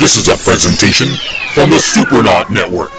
This is a presentation from the Supernaut Network.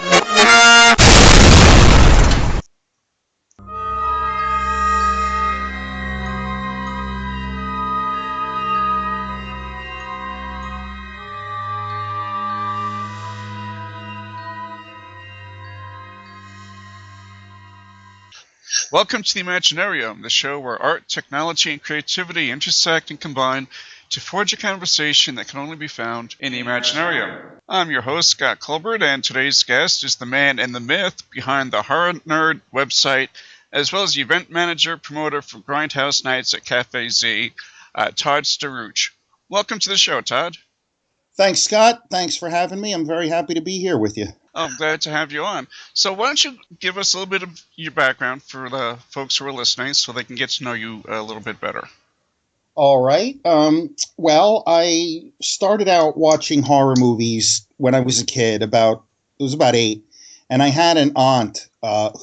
Welcome to the Imaginarium, the show where art, technology, and creativity intersect and combine to forge a conversation that can only be found in the Imaginarium. I'm your host, Scott Colbert, and today's guest is the man and the myth behind the Horror Nerd website, as well as the event manager, promoter for Grindhouse Nights at Cafe Z, Todd Staruch. Welcome to the show, Todd. Thanks, Scott. Thanks for having me. I'm very happy to be here with you. Oh, I'm glad to have you on. So why don't you give us a little bit of your background for the folks who are listening so they can get to know you a little bit better. All right. Well, I started out watching horror movies when I was a kid, it was about 8. And I had an aunt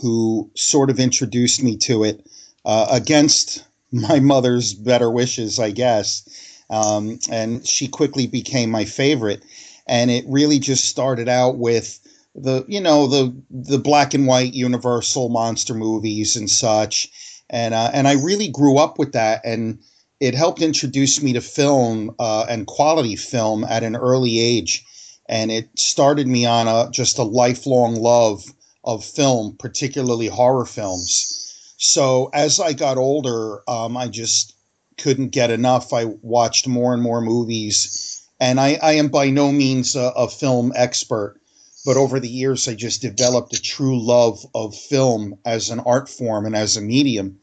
who sort of introduced me to it against my mother's better wishes, I guess. And she quickly became my favorite. And it really just started out with the black and white Universal monster movies and such. And I really grew up with that. And it helped introduce me to film and quality film at an early age. And it started me on just a lifelong love of film, particularly horror films. So as I got older, I just couldn't get enough. I watched more and more movies. And I am by no means a film expert. But over the years, I just developed a true love of film as an art form and as a medium.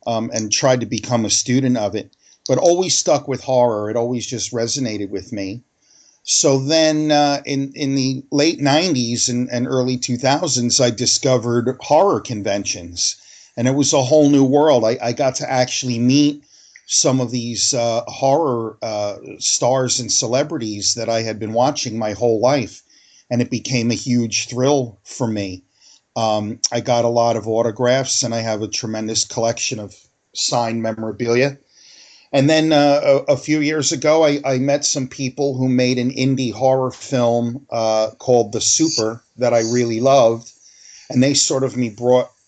And tried to become a student of it, but always stuck with horror. It always just resonated with me. So then in the late 90s and early 2000s, I discovered horror conventions, and it was a whole new world. I got to actually meet some of these horror stars and celebrities that I had been watching my whole life, and it became a huge thrill for me. I got a lot of autographs, and I have a tremendous collection of signed memorabilia. And then a few years ago, I met some people who made an indie horror film called The Super that I really loved. And they sort of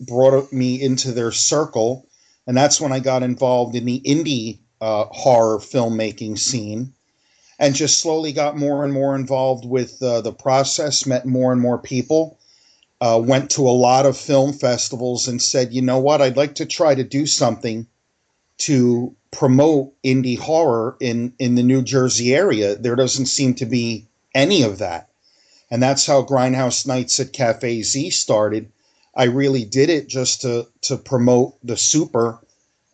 brought me into their circle. And that's when I got involved in the indie horror filmmaking scene. And just slowly got more and more involved with the process, met more and more people. Went to a lot of film festivals and said, you know what, I'd like to try to do something to promote indie horror in the New Jersey area. There doesn't seem to be any of that. And that's how Grindhouse Nights at Cafe Z started. I really did it just to promote The Super,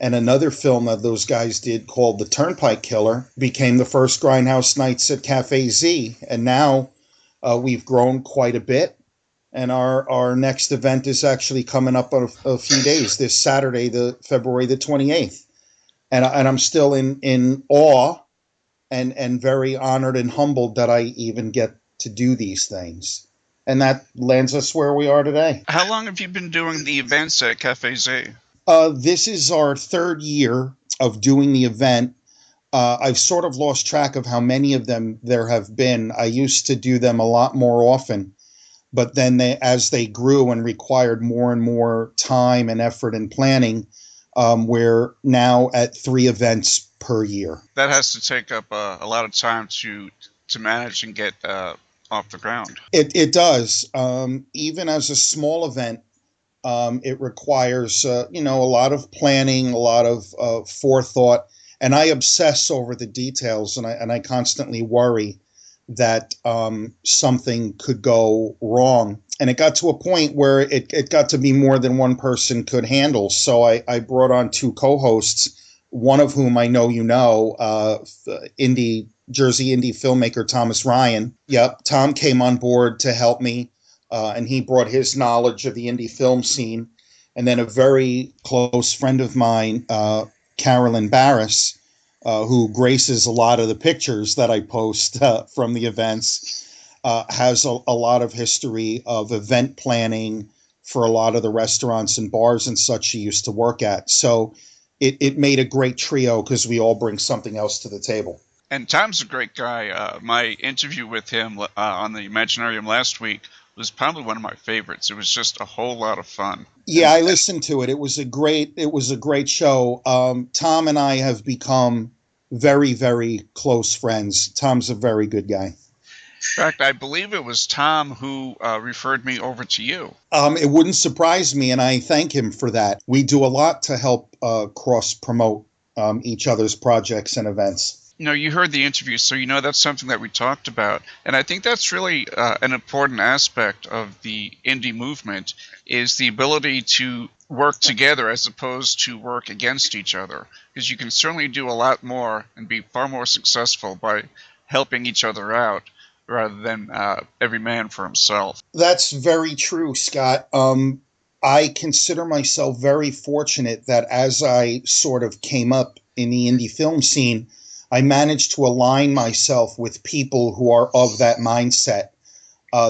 and another film that those guys did called The Turnpike Killer became the first Grindhouse Nights at Cafe Z. And now we've grown quite a bit. And our next event is actually coming up in a few days, this Saturday, February the 28th. And I'm still in awe and very honored and humbled that I even get to do these things. And that lands us where we are today. How long have you been doing the events at Cafe Z? This is our 3rd year of doing the event. I've sort of lost track of how many of them there have been. I used to do them a lot more often. But then as they grew and required more and more time and effort and planning, we're now at 3 events per year. That has to take up a lot of time to manage and get off the ground. It does. Even as a small event, it requires a lot of planning, a lot of forethought, and I obsess over the details, and I constantly worry that something could go wrong. And it got to a point where it got to be more than one person could handle. So I brought on 2 co-hosts, one of whom I know Jersey indie filmmaker Thomas Ryan. Yep, Tom came on board to help me, and he brought his knowledge of the indie film scene. And then a very close friend of mine, Carolyn Barris, who graces a lot of the pictures that I post from the events, has a lot of history of event planning for a lot of the restaurants and bars and such she used to work at. So it made a great trio because we all bring something else to the table. And Tom's a great guy. My interview with him on the Imaginarium last week was probably one of my favorites. It was just a whole lot of fun. Yeah, I listened to it. It was a great show. Tom and I have become very, very close friends. Tom's a very good guy. In fact, I believe it was Tom who referred me over to you. It wouldn't surprise me, and I thank him for that. We do a lot to help cross-promote each other's projects and events. You heard the interview, so that's something that we talked about. And I think that's really an important aspect of the indie movement, is the ability to work together as opposed to work against each other. Because you can certainly do a lot more and be far more successful by helping each other out rather than every man for himself. That's very true, Scott. I consider myself very fortunate that as I sort of came up in the indie film scene, I managed to align myself with people who are of that mindset.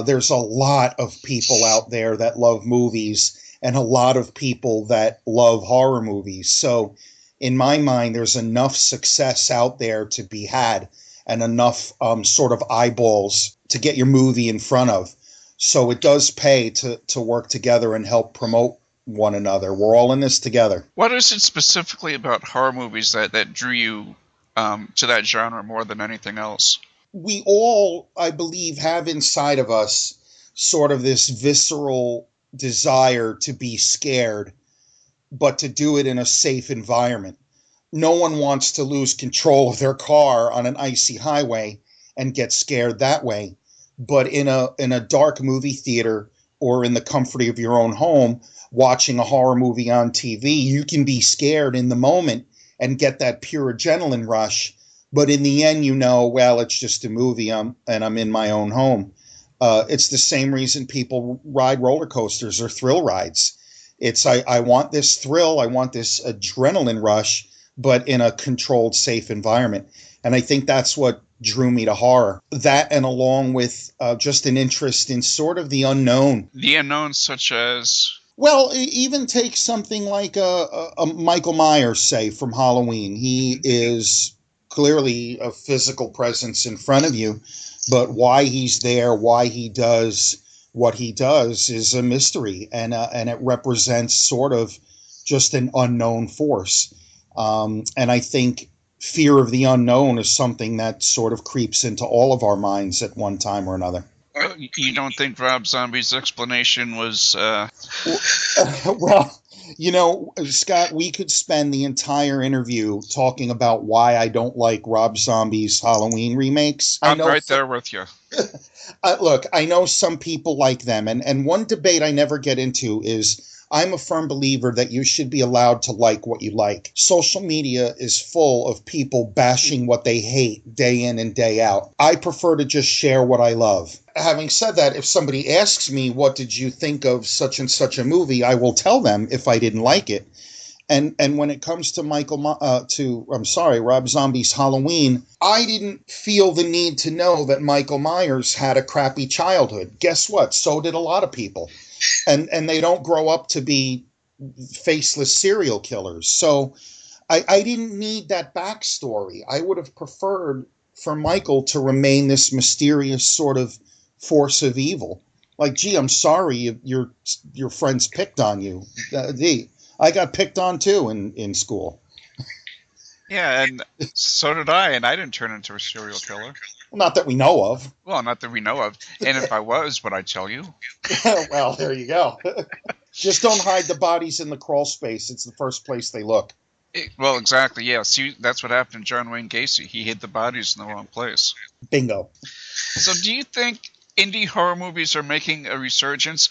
There's a lot of people out there that love movies and a lot of people that love horror movies. So in my mind, there's enough success out there to be had and enough sort of eyeballs to get your movie in front of. So it does pay to work together and help promote one another. We're all in this together. What is it specifically about horror movies that drew you to that genre more than anything else? We all, I believe, have inside of us sort of this visceral desire to be scared, but to do it in a safe environment. No one wants to lose control of their car on an icy highway and get scared that way. But in a dark movie theater or in the comfort of your own home, watching a horror movie on TV, you can be scared in the moment and get that pure adrenaline rush. But in the end, well, it's just a movie and I'm in my own home. It's the same reason people ride roller coasters or thrill rides. It's I want this thrill, I want this adrenaline rush, but in a controlled, safe environment. And I think that's what drew me to horror. That, and along with just an interest in sort of the unknown. The unknown, such as? Well, even take something like a Michael Myers, say, from Halloween. He is clearly a physical presence in front of you, but why he's there, why he does what he does is a mystery, and it represents sort of just an unknown force. And I think fear of the unknown is something that sort of creeps into all of our minds at one time or another. You don't think Rob Zombie's explanation was... Well, Scott, we could spend the entire interview talking about why I don't like Rob Zombie's Halloween remakes. I'm right there with you. Look, I know some people like them, and one debate I never get into is I'm a firm believer that you should be allowed to like what you like. Social media is full of people bashing what they hate day in and day out. I prefer to just share what I love. Having said that, if somebody asks me, what did you think of such and such a movie, I will tell them if I didn't like it. And when it comes to Rob Zombie's Halloween, I didn't feel the need to know that Michael Myers had a crappy childhood. Guess what? So did a lot of people. And they don't grow up to be faceless serial killers. So I didn't need that backstory. I would have preferred for Michael to remain this mysterious sort of force of evil. Like, gee, I'm sorry your friends picked on you. I got picked on too in school. Yeah, and so did I, and I didn't turn into a serial killer. Well, not that we know of. Well, not that we know of. And if I was, would I tell you? Well, there you go. Just don't hide the bodies in the crawl space. It's the first place they look. Well, exactly, yeah. See, that's what happened to John Wayne Gacy. He hid the bodies in the wrong place. Bingo. So do you think indie horror movies are making a resurgence?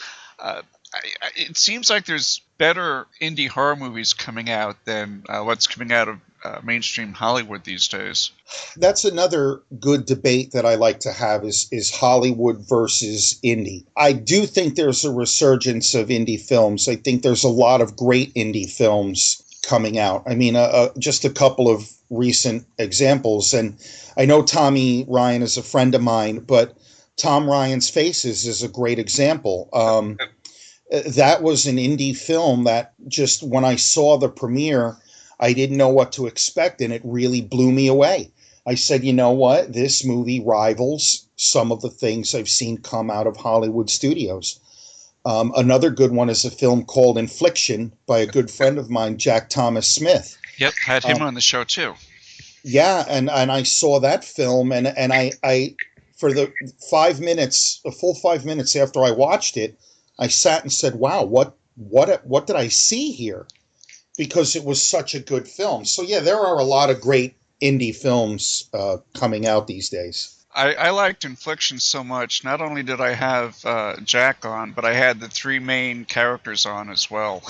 It seems like there's better indie horror movies coming out than what's coming out of mainstream Hollywood these days. That's another good debate that I like to have is Hollywood versus indie. I do think there's a resurgence of indie films. I think there's a lot of great indie films coming out. I mean, just a couple of recent examples. And I know Tommy Ryan is a friend of mine, but Tom Ryan's Faces is a great example. That was an indie film that just when I saw the premiere, I didn't know what to expect, and it really blew me away. I said, you know what? This movie rivals some of the things I've seen come out of Hollywood studios. Another good one is a film called Infliction by a good friend of mine, Jack Thomas Smith. Yep, had him Um, on the show too. yeah, and I saw that film, and I for the 5 minutes, a full 5 minutes after I watched it, I sat and said, "Wow, what did I see here?" Because it was such a good film. So yeah, there are a lot of great indie films coming out these days. I liked Infliction so much. Not only did I have Jack on, but I had the three main characters on as well.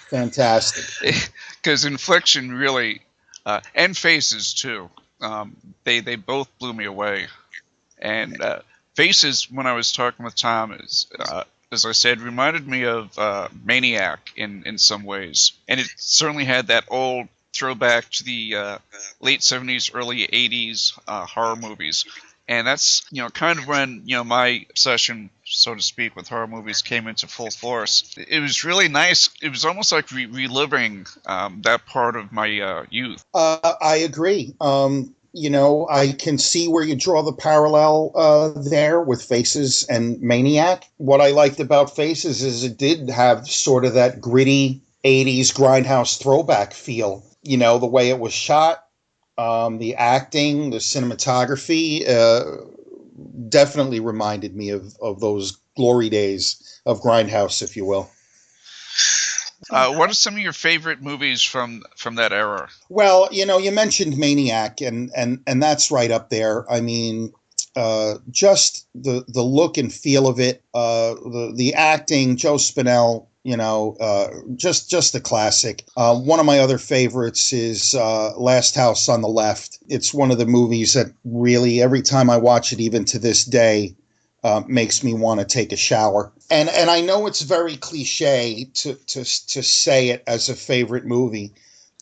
Fantastic. Because Infliction really, and Faces too, they both blew me away. And Faces, when I was talking with Tom, is as I said, reminded me of Maniac in some ways, and it certainly had that old throwback to the late '70s, early '80s horror movies. And that's kind of when my obsession, so to speak, with horror movies came into full force. It was really nice. It was almost like reliving that part of my youth. I agree. I can see where you draw the parallel there with Faces and Maniac. What I liked about Faces is it did have sort of that gritty 80s grindhouse throwback feel. The way it was shot, the acting, the cinematography definitely reminded me of those glory days of grindhouse, if you will. What are some of your favorite movies from that era? Well, you mentioned Maniac, and that's right up there. I mean, just the look and feel of it, the acting, Joe Spinell, just a classic. One of my other favorites is Last House on the Left. It's one of the movies that really, every time I watch it, even to this day, makes me want to take a shower. And I know it's very cliche to say it as a favorite movie,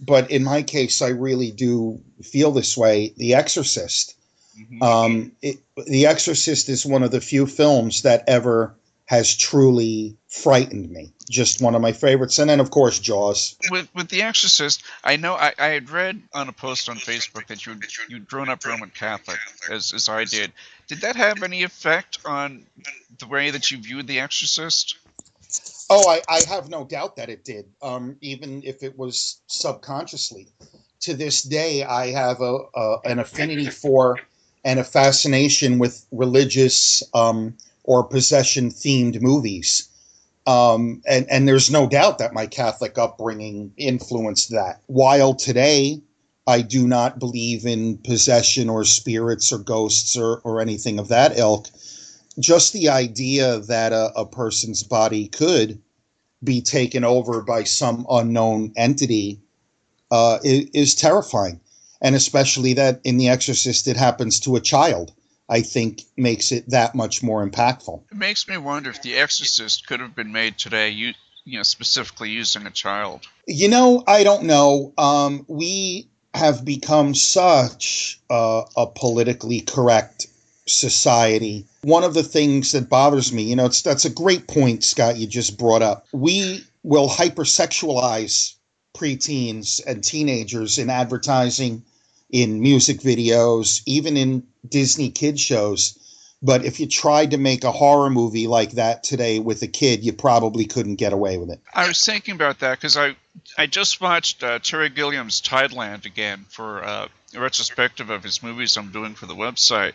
but in my case, I really do feel this way. The Exorcist. The Exorcist is one of the few films that ever has truly frightened me. Just one of my favorites. And then, of course, Jaws. With The Exorcist, I know I had read on a post on Facebook that you'd grown up Roman Catholic, as I did. Did that have any effect on the way that you viewed The Exorcist? Oh, I have no doubt that it did, even if it was subconsciously. To this day, I have an affinity for and a fascination with religious or possession-themed movies. And there's no doubt that my Catholic upbringing influenced that. While today, I do not believe in possession or spirits or ghosts or anything of that ilk, just the idea that a person's body could be taken over by some unknown entity is terrifying. And especially that in The Exorcist, it happens to a child, I think makes it that much more impactful. It makes me wonder if The Exorcist could have been made today, specifically using a child. I don't know. We have become such a politically correct society. One of the things that bothers me, that's a great point, Scott, you just brought up. We will hypersexualize preteens and teenagers in advertising, in music videos, even in Disney kid shows. But if you tried to make a horror movie like that today with a kid, you probably couldn't get away with it. I was thinking about that because I just watched Terry Gilliam's Tideland again for a retrospective of his movies I'm doing for the website.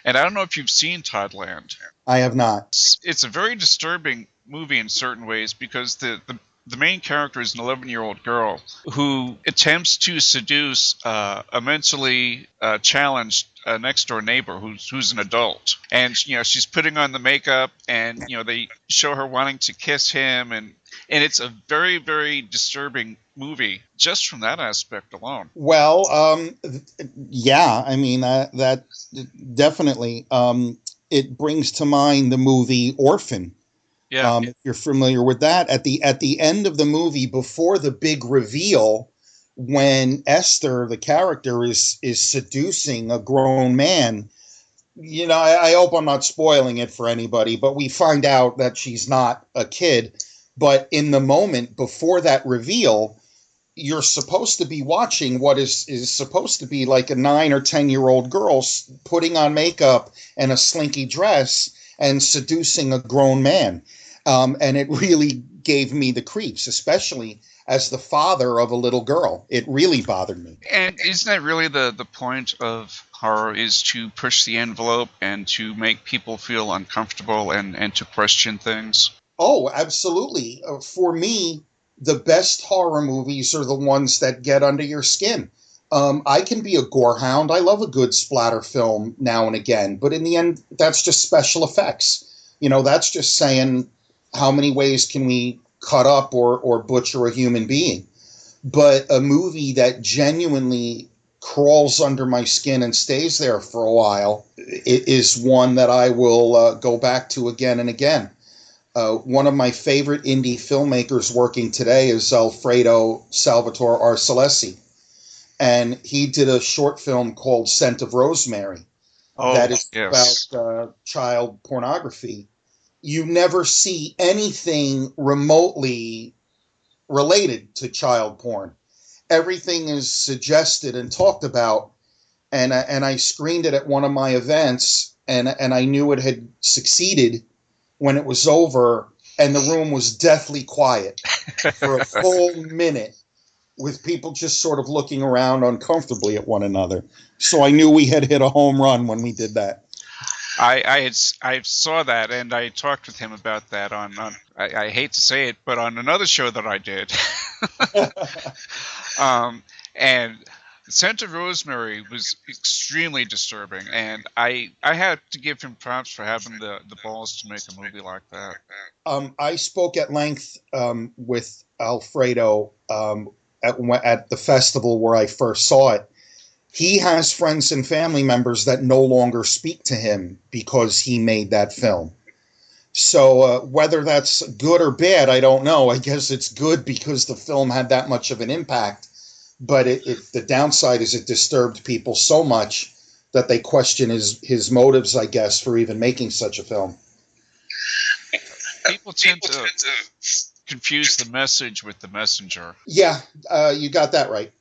And I don't know if you've seen Tideland. I have not. It's a very disturbing movie in certain ways because the main character is an 11-year-old girl who attempts to seduce a mentally challenged next-door neighbor who's an adult. And, she's putting on the makeup and, they show her wanting to kiss him. And it's a very, very disturbing movie just from that aspect alone. Well, yeah, I mean, that definitely. It brings to mind the movie Orphan. Yeah. If you're familiar with that, at the end of the movie, before the big reveal, when Esther, the character, is seducing a grown man, I hope I'm not spoiling it for anybody, but we find out that she's not a kid. But in the moment before that reveal, you're supposed to be watching what is supposed to be like a 9 or 10-year-old girl putting on makeup and a slinky dress and seducing a grown man. And it really gave me the creeps, especially as the father of a little girl. It really bothered me. And isn't that really the point of horror, is to push the envelope and to make people feel uncomfortable and to question things? Oh, absolutely. For me, the best horror movies are the ones that get under your skin. I can be a gorehound. I love a good splatter film now and again, but in the end, that's just special effects. That's just saying how many ways can we cut up or butcher a human being. But a movie that genuinely crawls under my skin and stays there for a while is one that I will go back to again and again. One of my favorite indie filmmakers working today is Alfredo Salvatore Arcelesi. And he did a short film called Scent of Rosemary that is about child pornography. You never see anything remotely related to child porn. Everything is suggested and talked about. And I screened it at one of my events, and I knew it had succeeded when it was over, and the room was deathly quiet for a full minute, with people just sort of looking around uncomfortably at one another. So I knew we had hit a home run when we did that. I saw that, and I talked with him about that on I hate to say it, but on another show that I did. And Scent of Rosemary was extremely disturbing, and I had to give him props for having the balls to make a movie like that. I spoke at length with Alfredo at the festival where I first saw it. He has friends and family members that no longer speak to him because he made that film. So whether that's good or bad, I don't know. I guess it's good because the film had that much of an impact. But the downside is it disturbed people so much that they question his motives, I guess, for even making such a film. People tend to confuse the message with the messenger. Yeah, you got that right.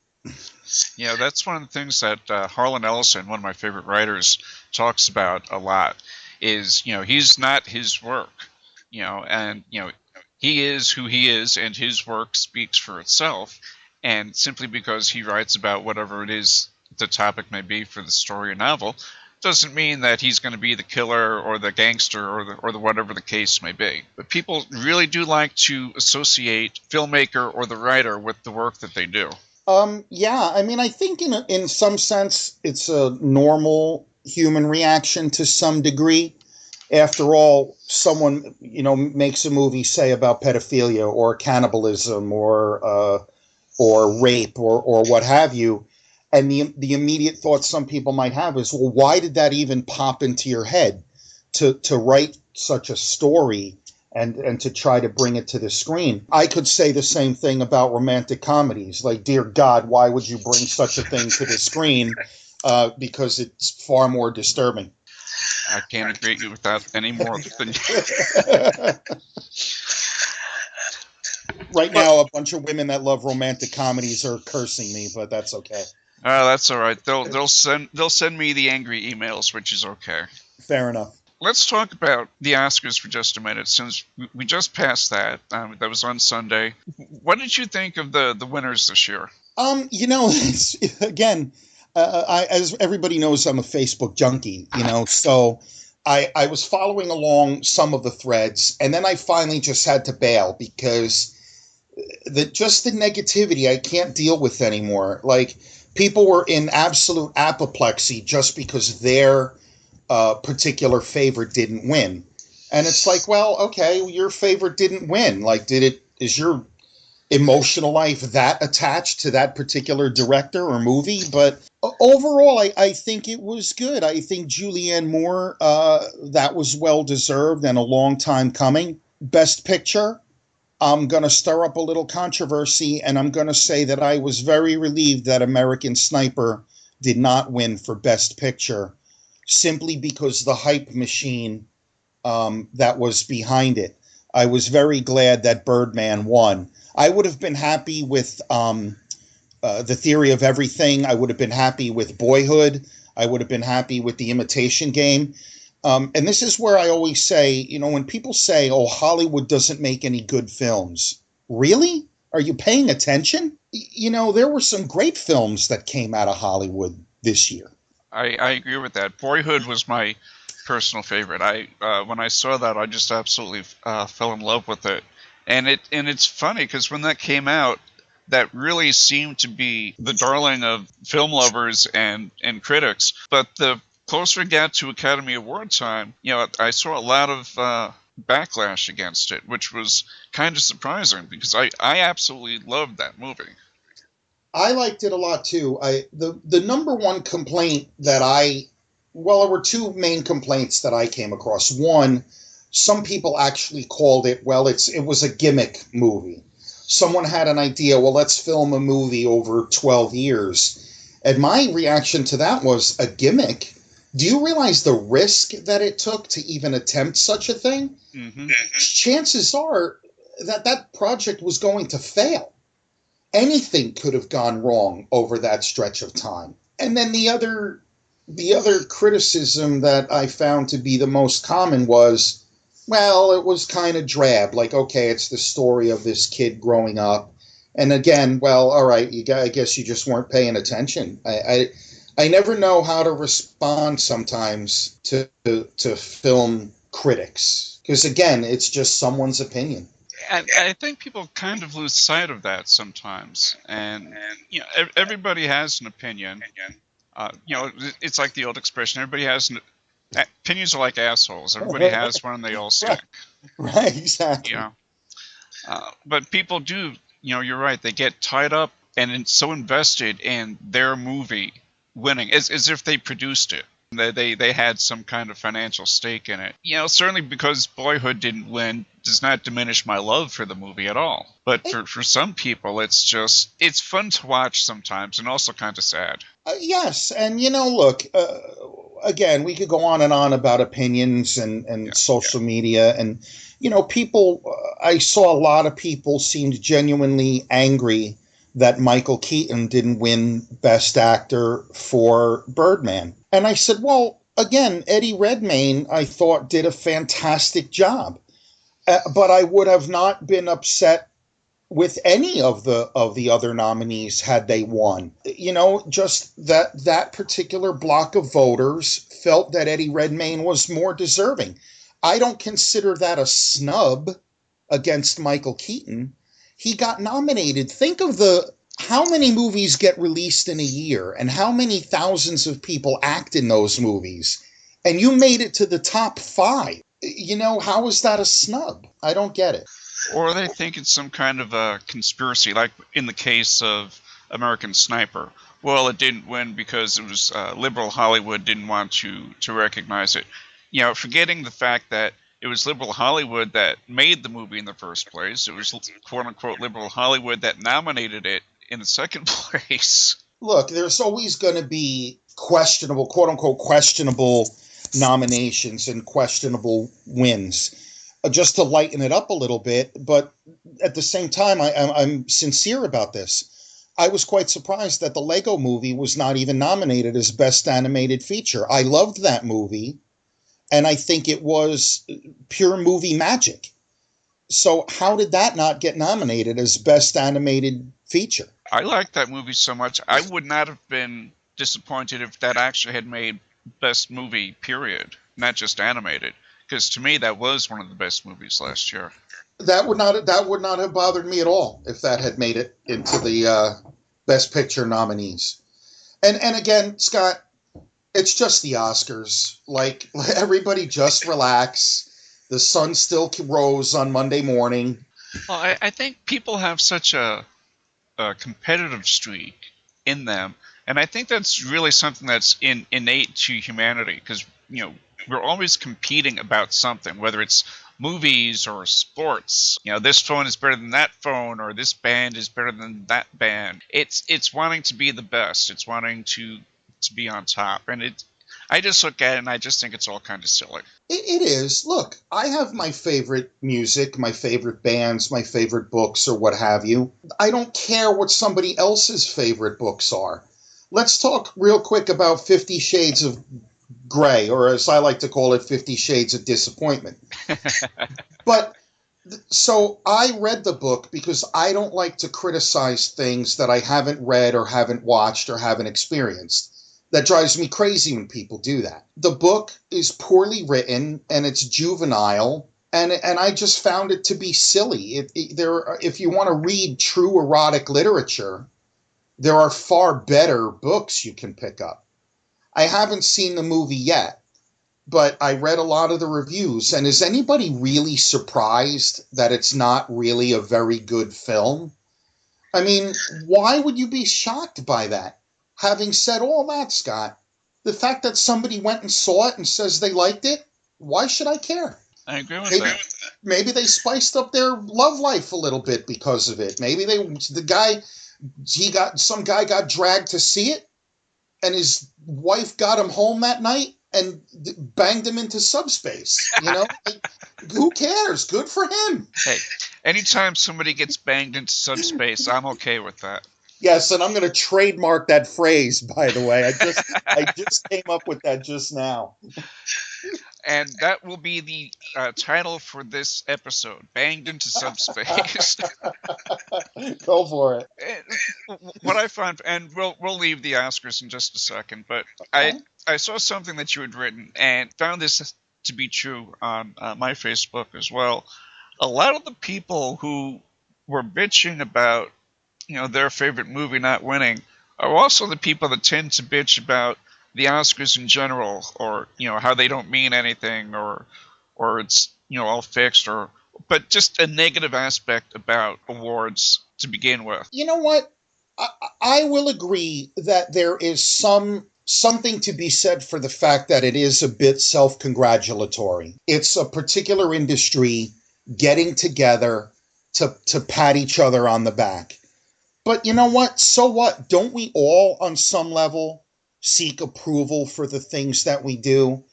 Yeah, that's one of the things that Harlan Ellison, one of my favorite writers, talks about a lot. Is he's not his work, and he is who he is, and his work speaks for itself. And simply because he writes about whatever it is the topic may be for the story or novel, doesn't mean that he's going to be the killer or the gangster or the whatever the case may be. But people really do like to associate filmmaker or the writer with the work that they do. Yeah, I mean, I think in some sense it's a normal human reaction to some degree. After all, someone makes a movie, say, about pedophilia or cannibalism or rape or what have you, and the immediate thought some people might have is, well, why did that even pop into your head to write such a story and to try to bring it to the screen? I could say the same thing about romantic comedies. Like, dear God, why would you bring such a thing to the screen? Because it's far more disturbing. I can't agree with that any more than Right now, a bunch of women that love romantic comedies are cursing me, but that's okay. That's all right. They'll send me the angry emails, which is okay. Fair enough. Let's talk about the Oscars for just a minute, since we just passed that. That was on Sunday. What did you think of the winners this year? Again, as everybody knows, I'm a Facebook junkie, so I was following along some of the threads, and then I finally just had to bail because the negativity I can't deal with anymore. Like, people were in absolute apoplexy just because their particular favorite didn't win. And it's like, well, okay, your favorite didn't win. Like, is your emotional life that attached to that particular director or movie? But overall, I think it was good. I think Julianne Moore, that was well-deserved and a long time coming. Best Picture, I'm going to stir up a little controversy, and I'm going to say that I was very relieved that American Sniper did not win for Best Picture, simply because the hype machine that was behind it. I was very glad that Birdman won. I would have been happy with The Theory of Everything. I would have been happy with Boyhood. I would have been happy with The Imitation Game. And this is where I always say, when people say, oh, Hollywood doesn't make any good films, really? Are you paying attention? There were some great films that came out of Hollywood this year. I agree with that. Boyhood was my personal favorite. When I saw that, I just absolutely fell in love with it. And it's funny because when that came out, that really seemed to be the darling of film lovers and critics. But the closer it got to Academy Award time, I saw a lot of backlash against it, which was kind of surprising because I absolutely loved that movie. I liked it a lot too. The number one complaint that there were two main complaints that I came across. One, some people actually called it, it was a gimmick movie. Someone had an idea, let's film a movie over 12 years. And my reaction to that was, a gimmick? Do you realize the risk that it took to even attempt such a thing? Mm-hmm. Chances are that project was going to fail. Anything could have gone wrong over that stretch of time. And then the other criticism that I found to be the most common was, it was kind of drab. Like, okay, it's the story of this kid growing up. And again, all right, I guess you just weren't paying attention. I never know how to respond sometimes to film critics. Because again, it's just someone's opinion. I think people kind of lose sight of that sometimes. And everybody has an opinion. It's like the old expression, everybody has opinions are like assholes. Everybody has one and they all stink. Right, exactly. But people do, you're right, they get tied up and so invested in their movie winning, as if they produced it. They had some kind of financial stake in it. Certainly because Boyhood didn't win does not diminish my love for the movie at all. But for some people, it's fun to watch sometimes and also kind of sad. Yes, and look, again, we could go on and on about opinions and social media, and people. I saw a lot of people seemed genuinely angry that Michael Keaton didn't win Best Actor for Birdman, and I said, well, again, Eddie Redmayne, I thought did a fantastic job, but I would have not been upset with any of the other nominees had they won. Just that particular block of voters felt that Eddie Redmayne was more deserving. I don't consider that a snub against Michael Keaton. He got nominated. Think of how many movies get released in a year and how many thousands of people act in those movies, and you made it to the top 5. How is that a snub? I don't get it. Or they think it's some kind of a conspiracy, like in the case of American Sniper. Well, it didn't win because it was liberal Hollywood didn't want to recognize it. Forgetting the fact that it was liberal Hollywood that made the movie in the first place. It was quote-unquote liberal Hollywood that nominated it in the second place. Look, there's always going to be questionable, quote-unquote questionable nominations and questionable wins. Just to lighten it up a little bit, but at the same time, I'm sincere about this. I was quite surprised that the Lego Movie was not even nominated as Best Animated Feature. I loved that movie, and I think it was pure movie magic. So how did that not get nominated as Best Animated Feature? I liked that movie so much. I would not have been disappointed if that actually had made Best Movie, period, not just animated. Because to me, that was one of the best movies last year. That would not have bothered me at all if that had made it into the Best Picture nominees. And again, Scott, it's just the Oscars. Like, everybody just relax. The sun still rose on Monday morning. Well, I think people have such a competitive streak in them, and I think that's really something that's innate to humanity. Because we're always competing about something, whether it's movies or sports. This phone is better than that phone, or this band is better than that band. It's wanting to be the best. It's wanting to be on top. And I just look at it and I just think it's all kind of silly. It is. Look, I have my favorite music, my favorite bands, my favorite books, or what have you. I don't care what somebody else's favorite books are. Let's talk real quick about 50 Shades of Grey, or as I like to call it, 50 Shades of Disappointment. But so I read the book because I don't like to criticize things that I haven't read or haven't watched or haven't experienced. That drives me crazy when people do that. The book is poorly written and it's juvenile, and I just found it to be silly. If you want to read true erotic literature, there are far better books you can pick up. I haven't seen the movie yet, but I read a lot of the reviews, and is anybody really surprised that it's not really a very good film? I mean, why would you be shocked by that? Having said all that, Scott, the fact that somebody went and saw it and says they liked it, why should I care? I agree with that. Maybe they spiced up their love life a little bit because of it. Maybe some guy got dragged to see it, and his wife got him home that night and banged him into subspace. Who cares? Good for him. Hey, anytime somebody gets banged into subspace, I'm okay with that. Yes, and I'm going to trademark that phrase, by the way. I just came up with that just now. And that will be the title for this episode, Banged into Subspace. Go for it. What I found, and we'll leave the Oscars in just a second, but okay. I saw something that you had written and found this to be true on my Facebook as well. A lot of the people who were bitching about their favorite movie not winning are also the people that tend to bitch about the Oscars in general, or how they don't mean anything, or it's all fixed, but just a negative aspect about awards to begin with. You know what? I will agree that there is something to be said for the fact that it is a bit self-congratulatory. It's a particular industry getting together to pat each other on the back. But you know what? So what? Don't we all, on some level, seek approval for the things that we do?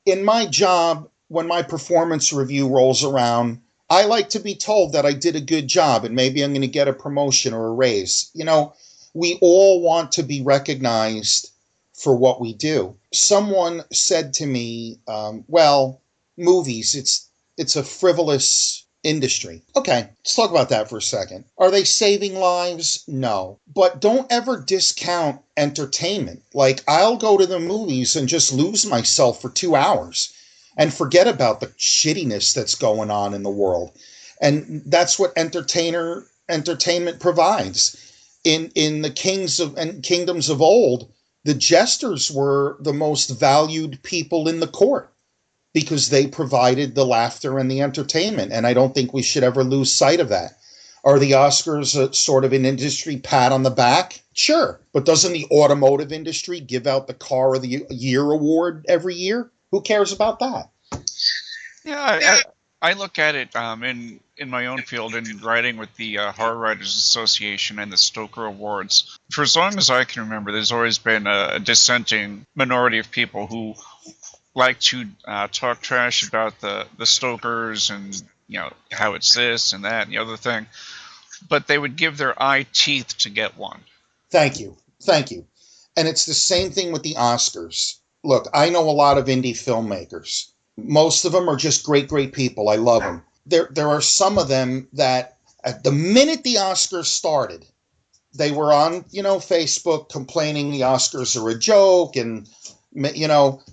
In my job, when my performance review rolls around, I like to be told that I did a good job and maybe I'm going to get a promotion or a raise. We all want to be recognized for what we do. Someone said to me, well, movies, it's a frivolous industry. Okay, let's talk about that for a second. Are they saving lives? No. But don't ever discount entertainment. Like, I'll go to the movies and just lose myself for 2 hours and forget about the shittiness that's going on in the world. And that's what entertainment provides. In the kingdoms of old, the jesters were the most valued people in the court, because they provided the laughter and the entertainment. And I don't think we should ever lose sight of that. Are the Oscars sort of an industry pat on the back? Sure. But doesn't the automotive industry give out the Car of the Year award every year? Who cares about that? Yeah, I look at it in my own field in writing with the Horror Writers Association and the Stoker Awards. For as long as I can remember, there's always been a dissenting minority of people who like to talk trash about the Stokers and how it's this and that and the other thing, but they would give their eye teeth to get one. Thank you. And it's the same thing with the Oscars. Look, I know a lot of indie filmmakers. Most of them are just great people. I love them. There are some of them that at the minute the Oscars started, they were on Facebook complaining the Oscars are a joke, and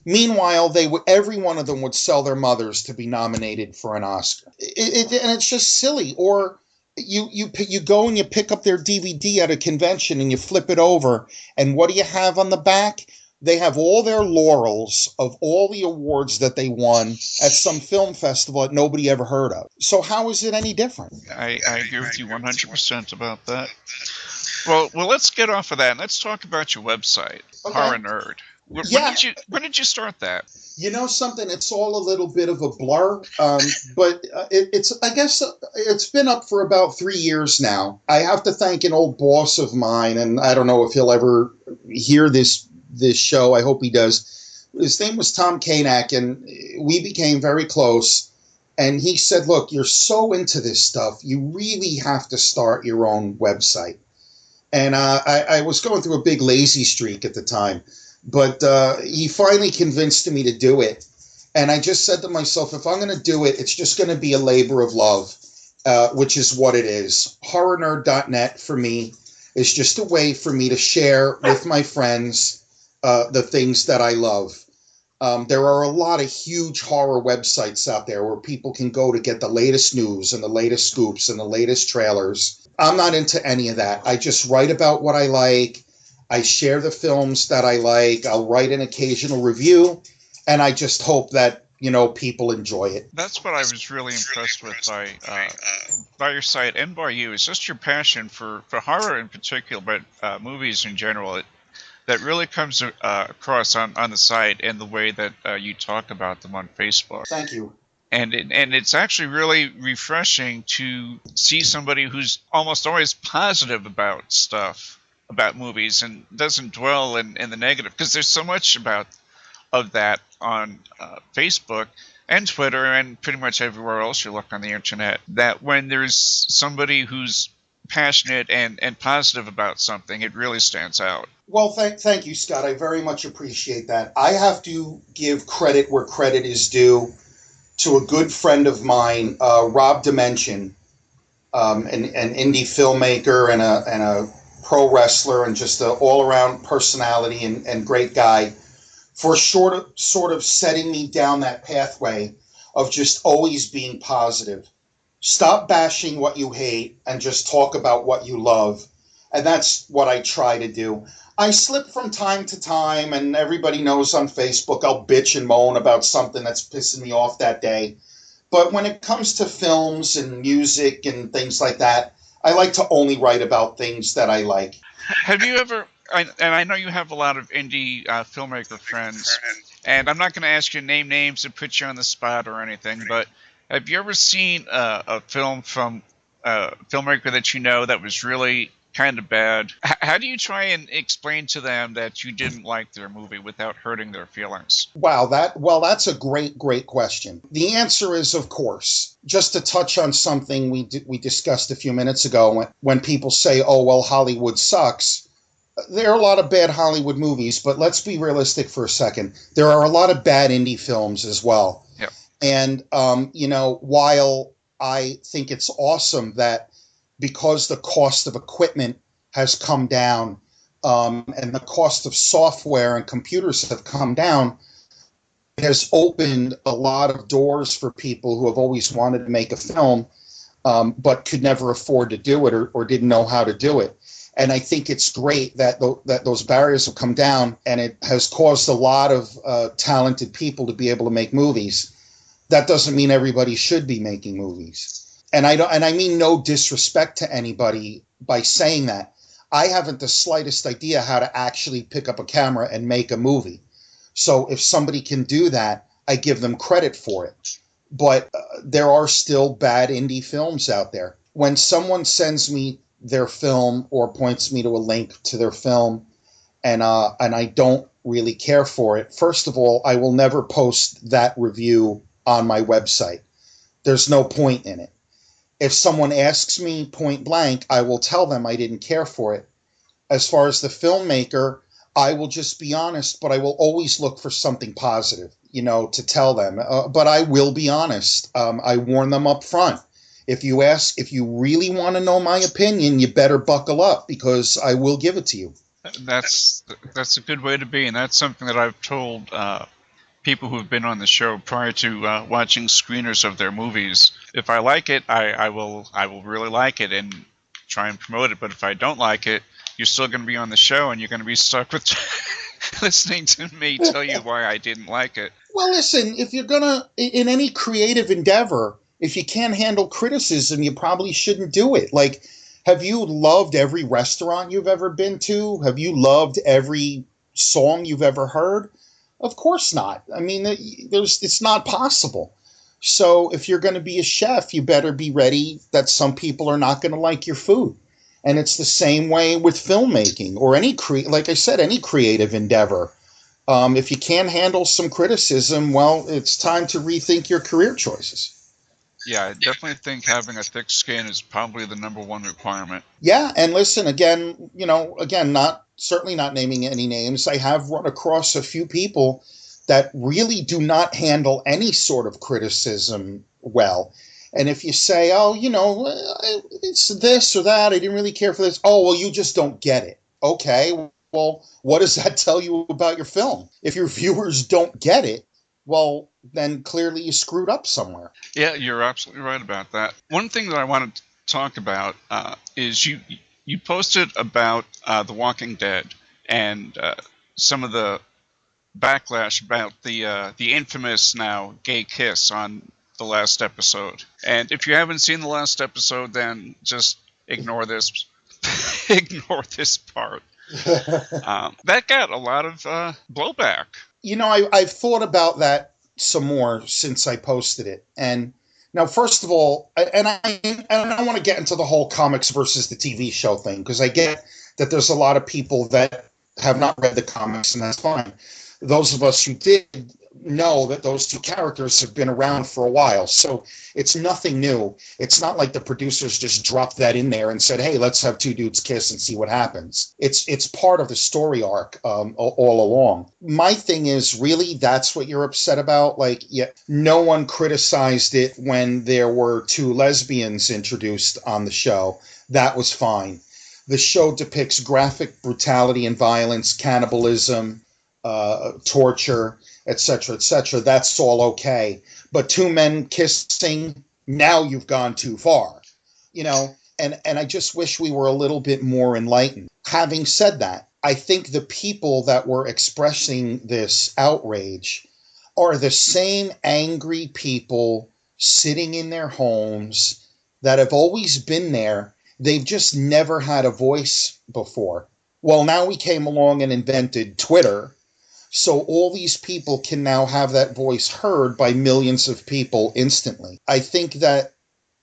meanwhile, every one of them would sell their mothers to be nominated for an Oscar. And it's just silly. Or you go and you pick up their DVD at a convention and you flip it over, and what do you have on the back? They have all their laurels of all the awards that they won at some film festival that nobody ever heard of. So how is it any different? I agree with you 100% about that. Well, let's get off of that and let's talk about your website, okay. Horror Nerd. When did you start that? You know something? It's all a little bit of a blur, but I guess it's been up for about 3 years now. I have to thank an old boss of mine, and I don't know if he'll ever hear this show. I hope he does. His name was Tom Kanak, and we became very close. And he said, look, you're so into this stuff, you really have to start your own website. And I was going through a big lazy streak at the time. But he finally convinced me to do it. And I just said to myself, if I'm going to do it, it's just going to be a labor of love, which is what it is. HorrorNerd.net for me is just a way for me to share with my friends the things that I love. There are a lot of huge horror websites out there where people can go to get the latest news and the latest scoops and the latest trailers. I'm not into any of that. I just write about what I like. I share the films that I like. I'll write an occasional review, and I just hope that, people enjoy it. That's what I was really impressed with by your site and by you. It's just your passion for horror in particular, but movies in general. That really comes across on the site and the way that you talk about them on Facebook. Thank you. And it's actually really refreshing to see somebody who's almost always positive about stuff, about movies, and doesn't dwell in the negative, because there's so much of that on Facebook and Twitter and pretty much everywhere else you look on the internet, that when there's somebody who's passionate and positive about something, it really stands out. Well, thank you, Scott. I very much appreciate that. I have to give credit where credit is due to a good friend of mine, Rob Dimension, an indie filmmaker and a pro wrestler and just an all-around personality and great guy, for sort of setting me down that pathway of just always being positive. Stop bashing what you hate and just talk about what you love. And that's what I try to do. I slip from time to time, and everybody knows on Facebook I'll bitch and moan about something that's pissing me off that day. But when it comes to films and music and things like that, I like to only write about things that I like. Have you ever, and I know you have a lot of indie filmmaker friends, and I'm not going to ask you to name names and put you on the spot or anything, but have you ever seen a film from a filmmaker that you know that was really kind of bad? How do you try and explain to them that you didn't like their movie without hurting their feelings? Wow, that's a great question. The answer is, of course. Just to touch on something we discussed a few minutes ago, when people say, oh, well, Hollywood sucks. There are a lot of bad Hollywood movies, but let's be realistic for a second. There are a lot of bad indie films as well. Yep. And, while I think it's awesome that because the cost of equipment has come down and the cost of software and computers have come down, it has opened a lot of doors for people who have always wanted to make a film but could never afford to do it or didn't know how to do it. And I think it's great that those barriers have come down, and it has caused a lot of talented people to be able to make movies. That doesn't mean everybody should be making movies. And I mean no disrespect to anybody by saying that. I haven't the slightest idea how to actually pick up a camera and make a movie. So if somebody can do that, I give them credit for it. But there are still bad indie films out there. When someone sends me their film or points me to a link to their film and I don't really care for it, first of all, I will never post that review on my website. There's no point in it. If someone asks me point blank, I will tell them I didn't care for it. As far as the filmmaker, I will just be honest, but I will always look for something positive, to tell them. But I will be honest. I warn them up front. If you really want to know my opinion, you better buckle up, because I will give it to you. That's a good way to be, and that's something that I've told people who have been on the show prior to watching screeners of their movies. If I like it, I will really like it and try and promote it. But if I don't like it, you're still going to be on the show, and you're going to be stuck with listening to me tell you why I didn't like it. Well, listen, if you're gonna, in any creative endeavor, if you can't handle criticism, you probably shouldn't do it. Like, have you loved every restaurant you've ever been to? Have you loved every song you've ever heard? Of course not. I mean, it's not possible. So if you're going to be a chef, you better be ready that some people are not going to like your food. And it's the same way with filmmaking or any creative endeavor. If you can't handle some criticism, well, it's time to rethink your career choices. Yeah, I definitely think having a thick skin is probably the number one requirement. Yeah, and listen, again, not certainly not naming any names. I have run across a few people that really do not handle any sort of criticism well. And if you say, oh, it's this or that, I didn't really care for this. Oh, well, you just don't get it. Okay, well, what does that tell you about your film? If your viewers don't get it, well, then clearly you screwed up somewhere. Yeah, you're absolutely right about that. One thing that I wanted to talk about is you posted about The Walking Dead and some of the backlash about the infamous now gay kiss on the last episode. And if you haven't seen the last episode, then just ignore this. Ignore this part. That got a lot of blowback. I've thought about that some more since I posted it. And now, first of all, I want to get into the whole comics versus the TV show thing, because I get that there's a lot of people that have not read the comics, and that's fine. Those of us who did know that those two characters have been around for a while, so it's nothing new. It's not like the producers just dropped that in there and said, hey, let's have two dudes kiss and see what happens. It's part of the story arc all along. My thing is, really, that's what you're upset about? Like, yeah, no one criticized it when there were two lesbians introduced on the show. That was fine. The show depicts graphic brutality and violence, cannibalism, torture, etc., etc. That's all okay. But two men kissing, now you've gone too far. And I just wish we were a little bit more enlightened. Having said that, I think the people that were expressing this outrage are the same angry people sitting in their homes that have always been there. They've just never had a voice before. Well, now we came along and invented Twitter, so all these people can now have that voice heard by millions of people instantly. I think that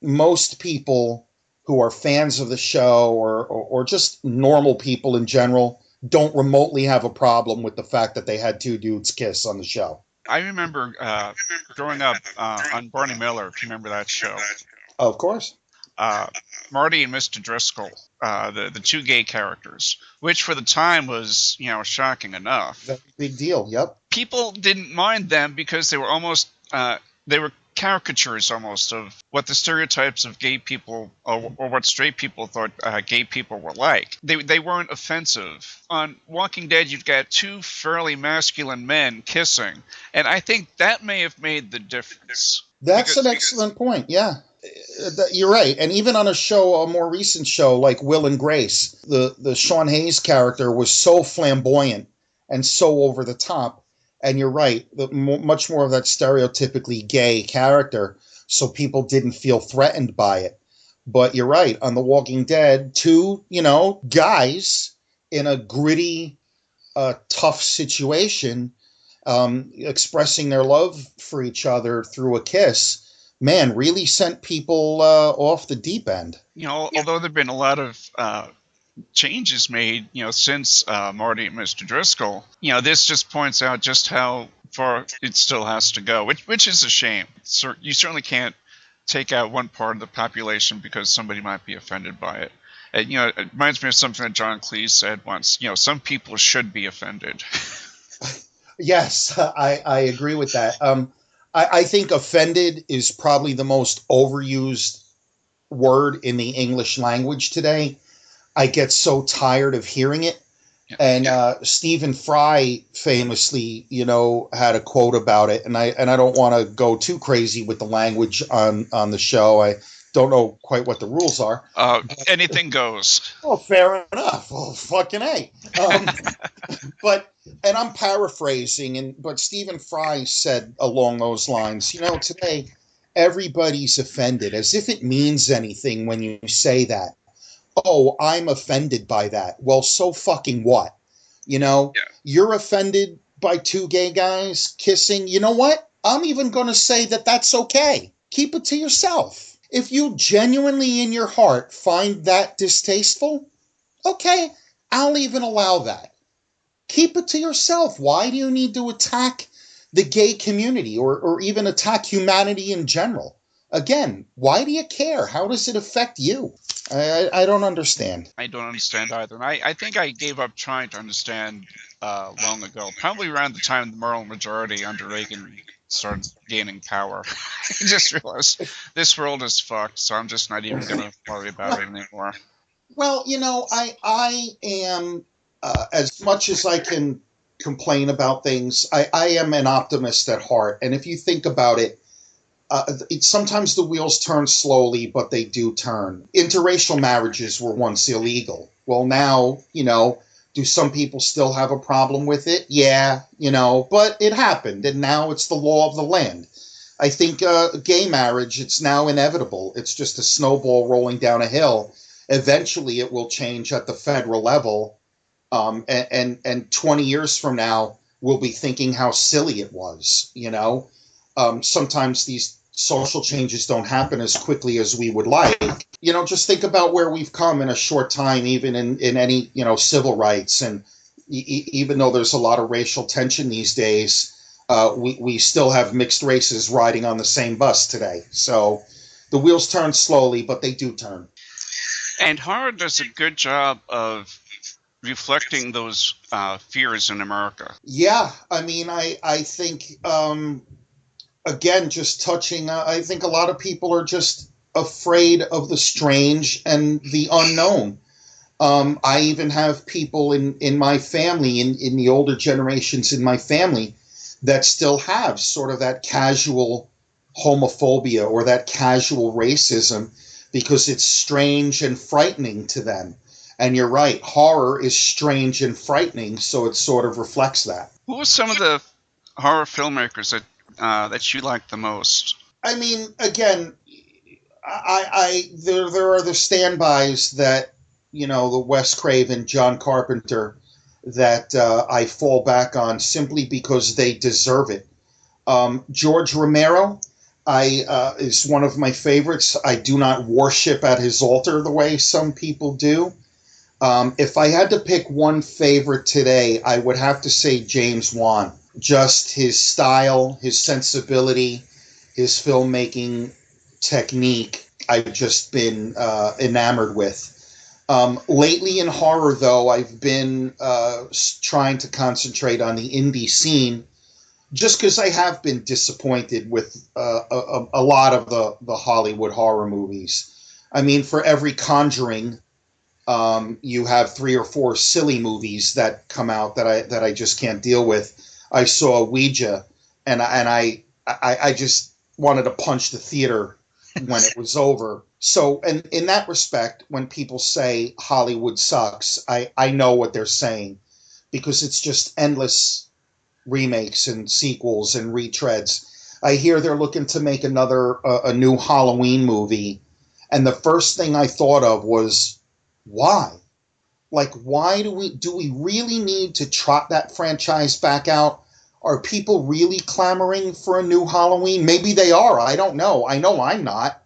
most people who are fans of the show or just normal people in general don't remotely have a problem with the fact that they had two dudes kiss on the show. I remember growing up on Barney Miller, if you remember that show. Of course. Marty and Mr. Driscoll, the two gay characters, which for the time was, shocking enough. That's a big deal, yep. People didn't mind them because they were almost, they were caricatures almost of what the stereotypes of gay people or what straight people thought gay people were like. They weren't offensive. On Walking Dead, you've got two fairly masculine men kissing, and I think that may have made the difference. That's an excellent point, yeah. You're right. And even on a more recent show like Will and Grace, the Sean Hayes character was so flamboyant and so over the top. And you're right, much more of that stereotypically gay character, so people didn't feel threatened by it. But you're right, on The Walking Dead, two, guys in a gritty, tough situation, expressing their love for each other through a kiss, man, really sent people off the deep end. Although there have been a lot of changes made, since Marty and Mr. Driscoll, this just points out just how far it still has to go, which is a shame. You certainly can't take out one part of the population because somebody might be offended by it. And, it reminds me of something that John Cleese said once, some people should be offended. Yes, I agree with that. I think offended is probably the most overused word in the English language today. I get so tired of hearing it. Yeah. And Stephen Fry famously, had a quote about it. And I don't want to go too crazy with the language on the show. I don't know quite what the rules are. Anything goes. Well, fair enough. Well, fucking A. And I'm paraphrasing, but Stephen Fry said along those lines, today everybody's offended, as if it means anything when you say that. Oh, I'm offended by that. Well, so fucking what? Yeah. You're offended by two gay guys kissing. You know what? I'm even going to say that that's okay. Keep it to yourself. If you genuinely in your heart find that distasteful, okay, I'll even allow that. keep it to yourself. Why do you need to attack the gay community or even attack humanity in general? Again, why do you care? How does it affect you? I don't understand. I don't understand either. And I think I gave up trying to understand long ago, probably around the time the moral majority under Reagan started gaining power. I just realized this world is fucked, so I'm just not even going to worry about it anymore. Well, I am, as much as I can complain about things, I am an optimist at heart. And if you think about it, sometimes the wheels turn slowly, but they do turn. Interracial marriages were once illegal. Well, now, do some people still have a problem with it? Yeah, but it happened, and now it's the law of the land. I think gay marriage, it's now inevitable. It's just a snowball rolling down a hill. Eventually, it will change at the federal level, and 20 years from now, we'll be thinking how silly it was, sometimes these social changes don't happen as quickly as we would like. Just think about where we've come in a short time, even in any, civil rights. And even though there's a lot of racial tension these days, we still have mixed races riding on the same bus today. So the wheels turn slowly, but they do turn. And horror does a good job of reflecting those fears in America. Yeah, I mean, I think... again, just touching, I think a lot of people are just afraid of the strange and the unknown. I even have people in my family, in the older generations in my family, that still have sort of that casual homophobia or that casual racism because it's strange and frightening to them. And you're right, horror is strange and frightening, so it sort of reflects that. Who are some of the horror filmmakers that you like the most? I mean, again, there are the standbys that, the Wes Craven, John Carpenter, that I fall back on simply because they deserve it. George Romero is one of my favorites. I do not worship at his altar the way some people do. If I had to pick one favorite today, I would have to say James Wan. Just his style, his sensibility, his filmmaking technique, I've just been enamored with. Lately in horror, though, I've been trying to concentrate on the indie scene just because I have been disappointed with a lot of the Hollywood horror movies. I mean, for every Conjuring, you have 3 or 4 silly movies that come out that I just can't deal with. I saw Ouija, and I just wanted to punch the theater when it was over. So, and in that respect, when people say Hollywood sucks, I know what they're saying, because it's just endless remakes and sequels and retreads. I hear they're looking to make a new Halloween movie, and the first thing I thought of was, why? Like, why do we really need to trot that franchise back out? Are people really clamoring for a new Halloween? Maybe they are. I don't know. I know I'm not.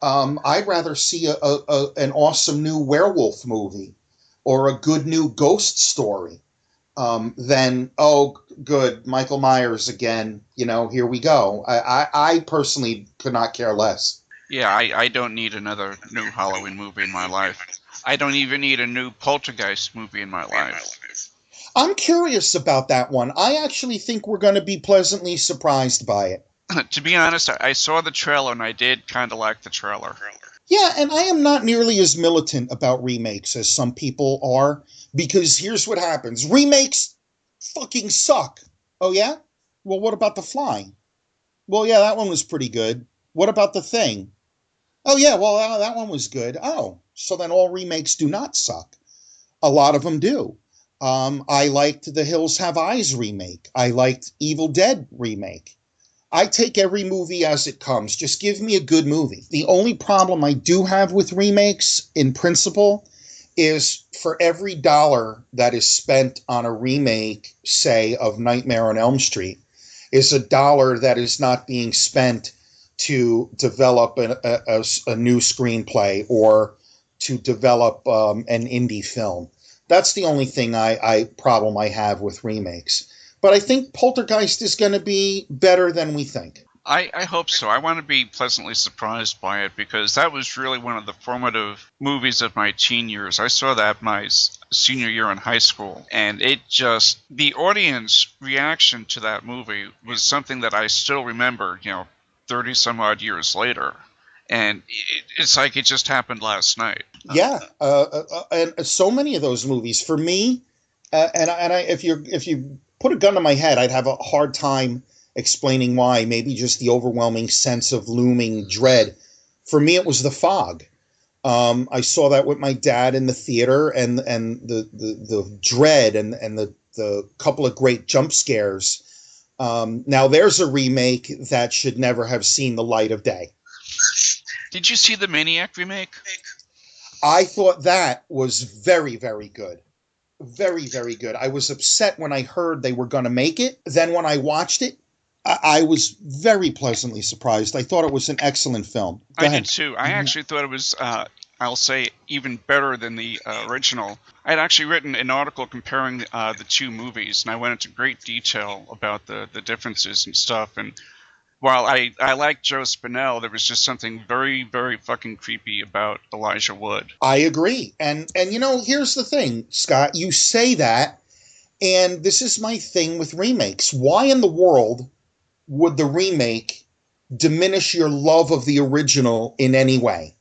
I'd rather see an awesome new werewolf movie or a good new ghost story than, oh, good, Michael Myers again. Here we go. I personally could not care less. Yeah, I don't need another new Halloween movie in my life. I don't even need a new Poltergeist movie in my life. I'm curious about that one. I actually think we're going to be pleasantly surprised by it. To be honest, I saw the trailer and I did kind of like the trailer. Yeah, and I am not nearly as militant about remakes as some people are, because here's what happens. Remakes fucking suck. Oh, yeah? Well, what about The Fly? Well, yeah, that one was pretty good. What about The Thing? Oh, yeah, well, that one was good. Oh, so then all remakes do not suck. A lot of them do. I liked the Hills Have Eyes remake. I liked Evil Dead remake. I take every movie as it comes. Just give me a good movie. The only problem I do have with remakes, in principle, is for every dollar that is spent on a remake, say, of Nightmare on Elm Street, is a dollar that is not being spent to develop a new screenplay or to develop an indie film. That's the only thing problem I have with remakes. But I think Poltergeist is going to be better than we think. I hope so. I want to be pleasantly surprised by it because that was really one of the formative movies of my teen years. I saw that my senior year in high school, and the audience reaction to that movie was something that I still remember, 30 some odd years later. And it's like it just happened last night. Yeah, and so many of those movies for me, if you put a gun to my head, I'd have a hard time explaining why. Maybe just the overwhelming sense of looming dread. For me, it was The Fog. I saw that with my dad in the theater, and the dread and the couple of great jump scares. Now there's a remake that should never have seen the light of day. Did you see the Maniac remake? I thought that was very, very good. Very, very good. I was upset when I heard they were going to make it. Then when I watched it, I was very pleasantly surprised. I thought it was an excellent film. I did too. I actually thought it was, I'll say, even better than the original. I had actually written an article comparing the two movies, and I went into great detail about the differences and stuff. And while I like Joe Spinell, there was just something very, very fucking creepy about Elijah Wood. I agree. And here's the thing, Scott. You say that, and this is my thing with remakes. Why in the world would the remake diminish your love of the original in any way?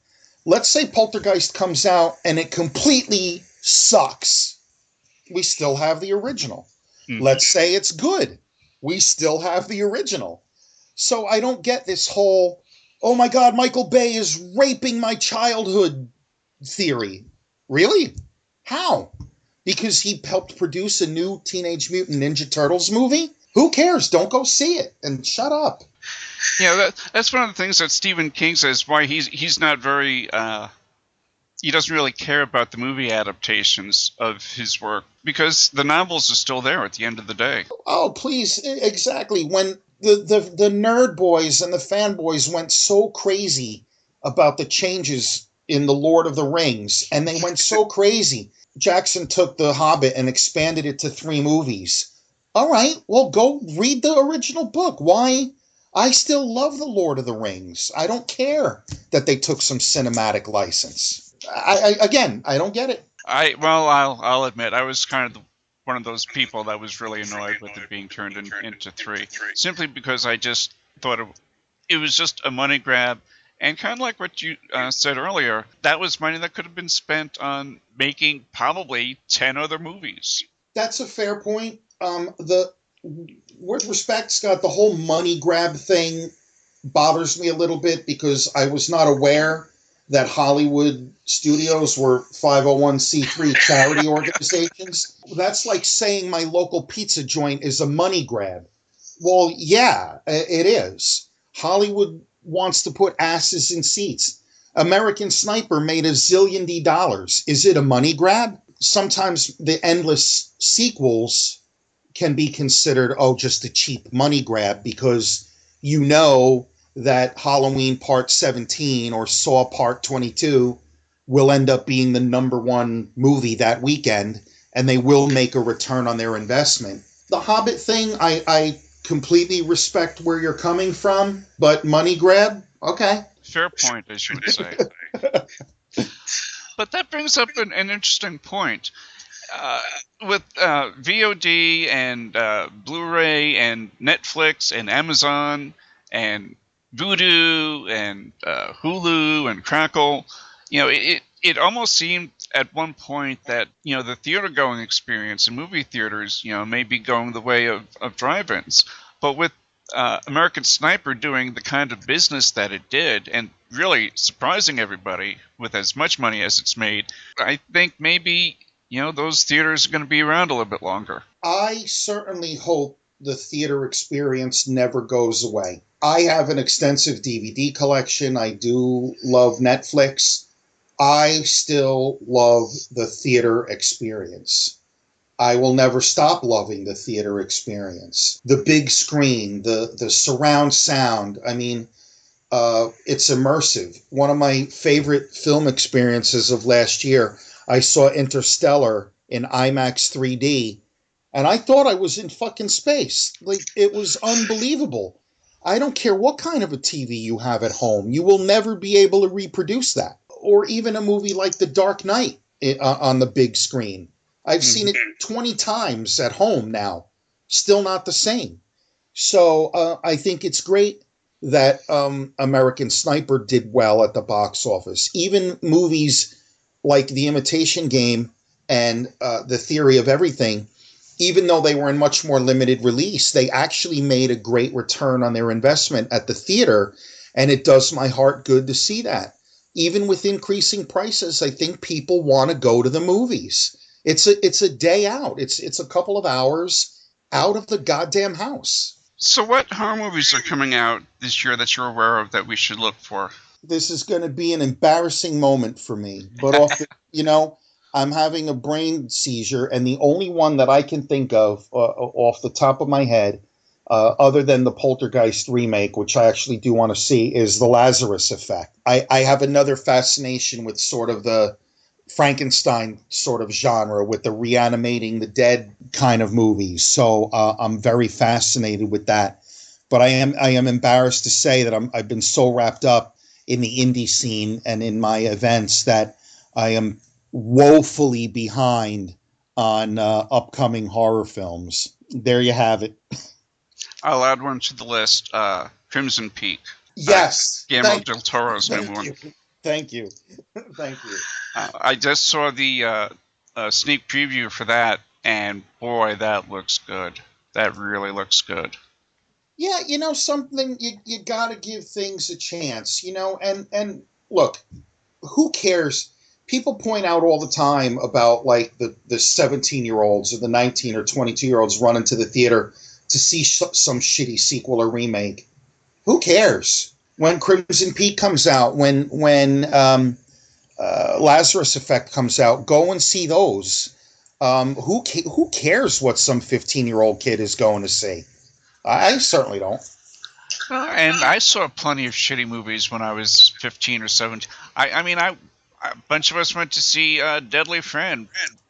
Let's say Poltergeist comes out and it completely sucks. We still have the original. Mm-hmm. Let's say it's good. We still have the original. So I don't get this whole, oh my God, Michael Bay is raping my childhood theory. Really? How? Because he helped produce a new Teenage Mutant Ninja Turtles movie? Who cares? Don't go see it and shut up. Yeah, that's one of the things that Stephen King says, why he's not very, he doesn't really care about the movie adaptations of his work, because the novels are still there at the end of the day. Oh, please, exactly. When the nerd boys and the fanboys went so crazy about the changes in The Lord of the Rings, and they went so crazy, Jackson took The Hobbit and expanded it to 3 movies. All right, well, go read the original book. Why? I still love The Lord of the Rings. I don't care that they took some cinematic license. I don't get it. I'll admit, I was kind of one of those people that was really annoyed with it being turned into 3, simply because I just thought it was just a money grab. And kind of like what you said earlier, that was money that could have been spent on making probably 10 other movies. That's a fair point. With respect, Scott, the whole money grab thing bothers me a little bit because I was not aware that Hollywood studios were 501c3 charity organizations. That's like saying my local pizza joint is a money grab. Well, yeah, it is. Hollywood wants to put asses in seats. American Sniper made $1 zillion. Is it a money grab? Sometimes the endless sequels can be considered, just a cheap money grab because you know that Halloween Part 17 or Saw Part 22 will end up being the #1 movie that weekend, and they will make a return on their investment. The Hobbit thing, I completely respect where you're coming from, but money grab? Okay. Fair point, as you would say. But that brings up an interesting point. With VOD and Blu-ray and Netflix and Amazon and Vudu and Hulu and Crackle, it almost seemed at one point that the theater-going experience in movie theaters may be going the way of drive-ins. But with American Sniper doing the kind of business that it did and really surprising everybody with as much money as it's made, I think maybe those theaters are going to be around a little bit longer. I certainly hope the theater experience never goes away. I have an extensive DVD collection. I do love Netflix. I still love the theater experience. I will never stop loving the theater experience. The big screen, the surround sound. I mean, it's immersive. One of my favorite film experiences of last year, I saw Interstellar in IMAX 3D, and I thought I was in fucking space. Like, it was unbelievable. I don't care what kind of a TV you have at home, you will never be able to reproduce that. Or even a movie like The Dark Knight on the big screen. I've seen it 20 times at home now. Still not the same. So I think it's great that American Sniper did well at the box office. Even movies like The Imitation Game and The Theory of Everything, even though they were in much more limited release, they actually made a great return on their investment at the theater, and it does my heart good to see that. Even with increasing prices, I think people want to go to the movies. It's a day out. It's a couple of hours out of the goddamn house. So what horror movies are coming out this year that you're aware of that we should look for? This is going to be an embarrassing moment for me, but I'm having a brain seizure, and the only one that I can think of off the top of my head, other than the Poltergeist remake, which I actually do want to see, is The Lazarus Effect. I have another fascination with sort of the Frankenstein sort of genre, with the reanimating the dead kind of movies. So I'm very fascinated with that. But I am embarrassed to say that I've been so wrapped up in the indie scene and in my events that I am woefully behind on upcoming horror films. There you have it. I'll add one to the list, Crimson Peak. Yes. Guillermo del Toro's new one. Thank you. Thank you. I just saw the sneak preview for that, and boy, that looks good. That really looks good. Yeah, something, you got to give things a chance, and look, who cares? People point out all the time about like the 17-year-olds or the 19 or 22-year-olds running to the theater to see some shitty sequel or remake. Who cares? When Crimson Peak comes out, when Lazarus Effect comes out, go and see those. Who cares what some 15-year-old kid is going to see? I certainly don't. And I saw plenty of shitty movies when I was 15 or 17. A bunch of us went to see Deadly Friend,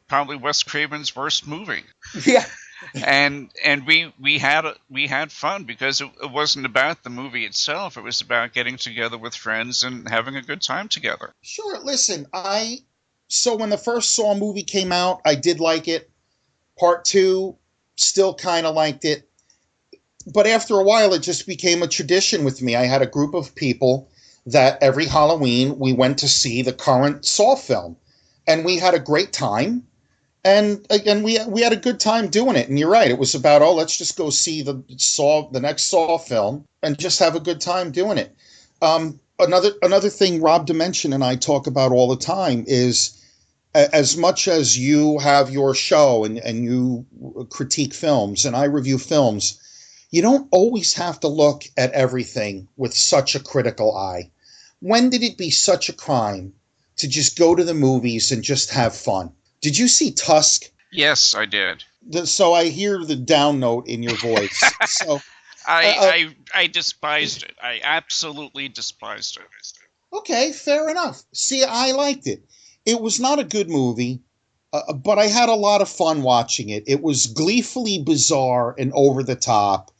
probably Wes Craven's worst movie. Yeah. And we had fun because it wasn't about the movie itself. It was about getting together with friends and having a good time together. Sure. Listen, so when the first Saw movie came out, I did like it. Part 2, still kind of liked it. But after a while, it just became a tradition with me. I had a group of people that every Halloween we went to see the current Saw film, and we had a great time. And again, we had a good time doing it. And you're right, it was about, let's just go see the next Saw film and just have a good time doing it. Another thing Rob Dimension and I talk about all the time is, as much as you have your show and you critique films and I review films, you don't always have to look at everything with such a critical eye. When did it be such a crime to just go to the movies and just have fun? Did you see Tusk? Yes, I did. So I hear the down note in your voice. So I despised it. I absolutely despised it. Okay, fair enough. See, I liked it. It was not a good movie, but I had a lot of fun watching it. It was gleefully bizarre and over the top.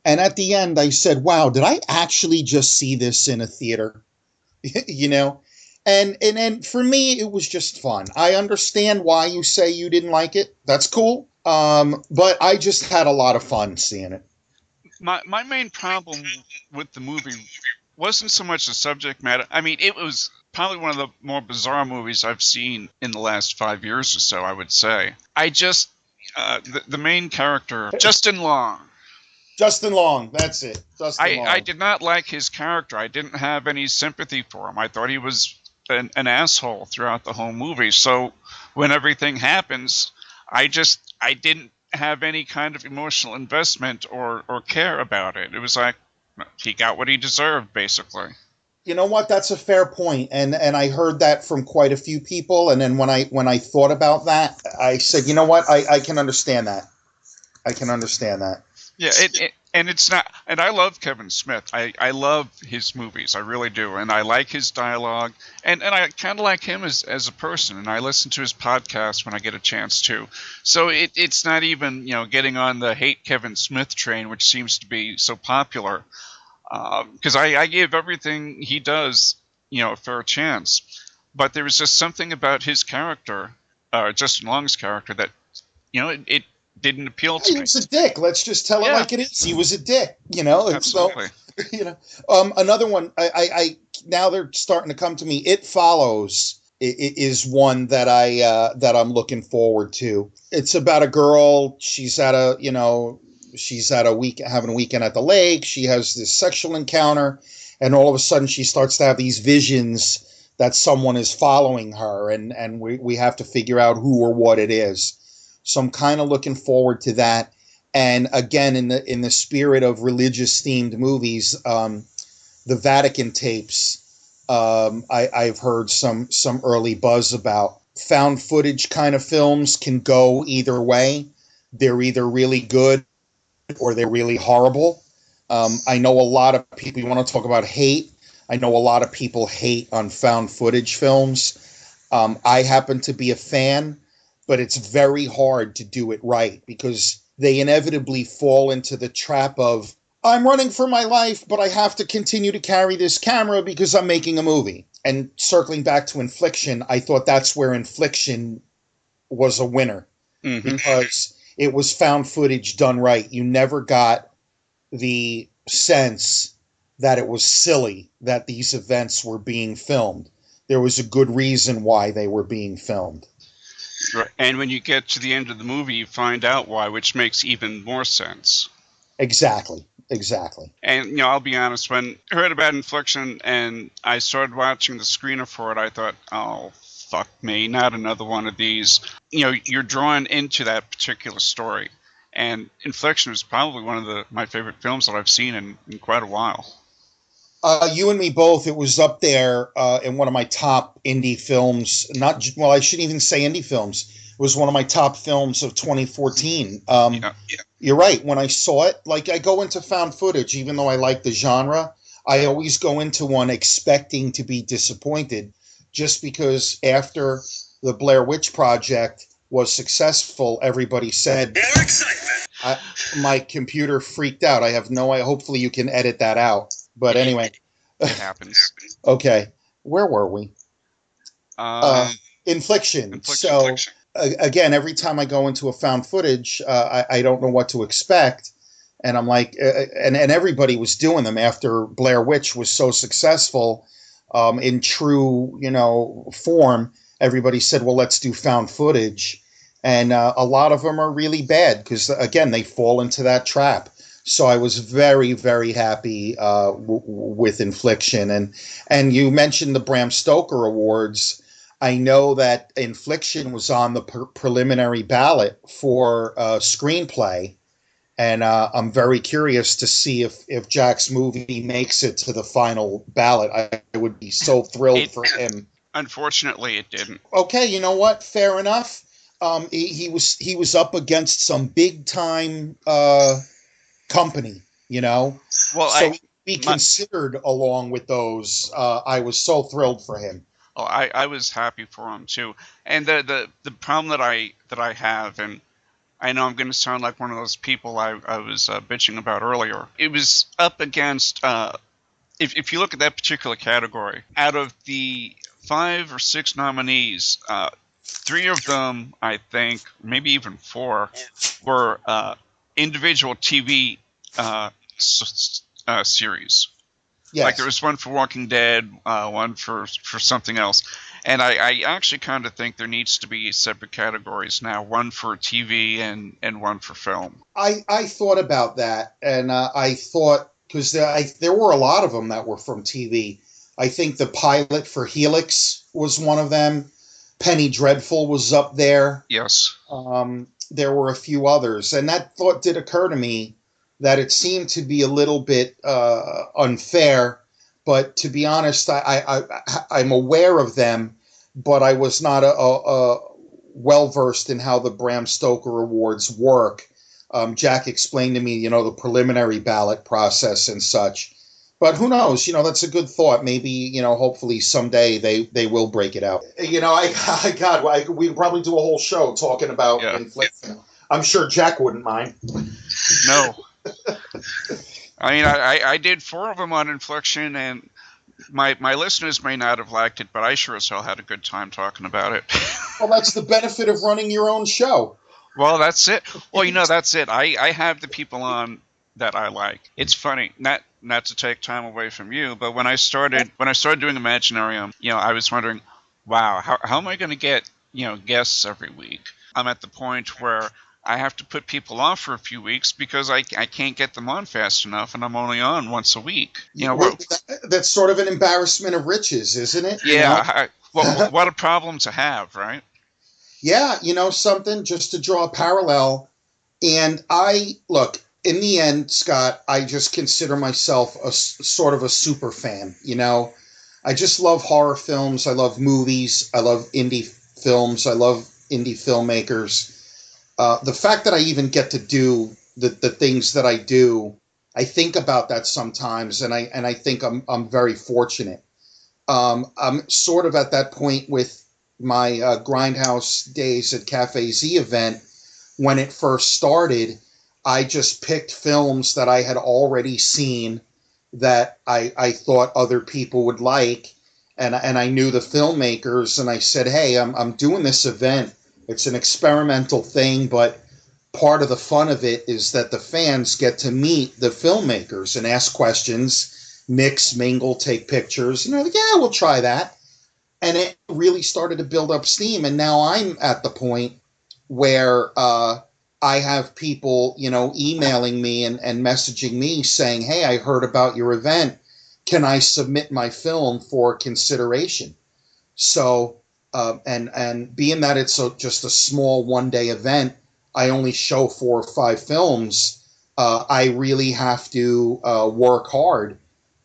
And at the end, I said, wow, did I actually just see this in a theater? And for me, it was just fun. I understand why you say you didn't like it. That's cool. But I just had a lot of fun seeing it. My main problem with the movie wasn't so much the subject matter. I mean, it was probably one of the more bizarre movies I've seen in the last 5 years or so, I would say. The main character, Justin Long. Justin Long, that's it. Justin Long. I did not like his character. I didn't have any sympathy for him. I thought he was an asshole throughout the whole movie. So when everything happens, I didn't have any kind of emotional investment or care about it. It was like he got what he deserved, basically. You know what? That's a fair point, and I heard that from quite a few people. And then when I thought about that, I said, you know what? I can understand that. I can understand that. Yeah, And it's not, and I love Kevin Smith. I love his movies. I really do. And I like his dialogue. And I kind of like him as a person. And I listen to his podcast when I get a chance to. So it's not even, getting on the hate Kevin Smith train, which seems to be so popular. Because I give everything he does, a fair chance. But there was just something about his character, Justin Long's character, that, it didn't appeal to He me. was a dick. Let's just tell it like it is. He was a dick. Absolutely. So, another one. I now they're starting to come to me. It Follows is one that I'm looking forward to. It's about a girl. She's at a having a weekend at the lake. She has this sexual encounter, and all of a sudden she starts to have these visions that someone is following her, and we have to figure out who or what it is. So I'm kind of looking forward to that. And again, in the spirit of religious themed movies, the Vatican tapes, I've heard some early buzz about. Found footage kind of films can go either way. They're either really good or they're really horrible. I know a lot of people, you want to talk about hate, I know a lot of people hate on found footage films. I happen to be a fan, but it's very hard to do it right because they inevitably fall into the trap of, I'm running for my life, but I have to continue to carry this camera because I'm making a movie. And circling back to Infliction, I thought that's where Infliction was a winner because it was found footage done right. You never got the sense that it was silly that these events were being filmed. There was a good reason why they were being filmed. Right. And when you get to the end of the movie, you find out why, which makes even more sense. Exactly. And, I'll be honest, when I heard about Infliction and I started watching the screener for it, I thought, oh, fuck me, not another one of these. You're drawn into that particular story. And Infliction is probably one of my favorite films that I've seen in quite a while. You and me both. It was up there in one of my top indie films. I shouldn't even say indie films. It was one of my top films of 2014. You're right. When I saw it, I go into found footage, even though I like the genre, I always go into one expecting to be disappointed, just because after the Blair Witch Project was successful, everybody said, more excitement. My computer freaked out. I have no idea. Hopefully you can edit that out. But anyway. It happens. Okay. Where were we? Infliction. So, again, every time I go into a found footage, I don't know what to expect. And I'm like, and everybody was doing them after Blair Witch was so successful in true, form. Everybody said, well, let's do found footage. And a lot of them are really bad because, again, they fall into that trap. So I was very, very happy with Infliction. And you mentioned the Bram Stoker Awards. I know that Infliction was on the preliminary ballot for screenplay. And I'm very curious to see if Jack's movie makes it to the final ballot. I would be so thrilled for him. Unfortunately, it didn't. Okay, you know what? Fair enough. He was up against some big time company, Well, so be considered along with those. I was so thrilled for him. Oh, I was happy for him too. And the problem that I have, and I know I'm going to sound like one of those people I was bitching about earlier. It was up against, if you look at that particular category, out of the 5 or 6 nominees, 3 of them, I think, maybe even 4, were individual TV series. Yes. Like there was one for Walking Dead, one for something else. And I actually kind of think there needs to be separate categories now, one for TV and one for film. I thought about that, and I thought, because there were a lot of them that were from TV. I think the pilot for Helix was one of them. Penny Dreadful was up there. Yes. There were a few others, and that thought did occur to me that it seemed to be a little bit unfair. But to be honest, I'm aware of them, but I was not well versed in how the Bram Stoker Awards work. Jack explained to me, the preliminary ballot process and such. But who knows? That's a good thought. Maybe, hopefully someday they will break it out. We'd probably do a whole show talking about inflation. I'm sure Jack wouldn't mind. No. I mean, I did 4 of them on inflection, and my listeners may not have liked it, but I sure as hell had a good time talking about it. Well, that's the benefit of running your own show. Well, that's it. Well, that's it. I have the people on that I like. It's funny, not to take time away from you, but when I started doing Imaginarium, I was wondering, wow, how am I going to get, guests every week? I'm at the point where I have to put people off for a few weeks because I can't get them on fast enough, and I'm only on once a week. That's sort of an embarrassment of riches, isn't it? Yeah. What a problem to have, right? Yeah, something, just to draw a parallel. And in the end, Scott, I just consider myself a sort of a super fan. I just love horror films. I love movies. I love indie films. I love indie filmmakers. The fact that I even get to do the things that I do, I think about that sometimes, and I think I'm very fortunate. I'm sort of at that point with my Grindhouse days at Cafe Z event. When it first started, I just picked films that I had already seen that I thought other people would like, and I knew the filmmakers, and I said, hey, I'm doing this event. It's an experimental thing, but part of the fun of it is that the fans get to meet the filmmakers and ask questions, mix, mingle, take pictures. And they're like, yeah, we'll try that. And it really started to build up steam. And now I'm at the point where I have people, emailing me and messaging me saying, hey, I heard about your event. Can I submit my film for consideration? So, and being that it's just a small one-day event, I only show 4 or 5 films. I really have to work hard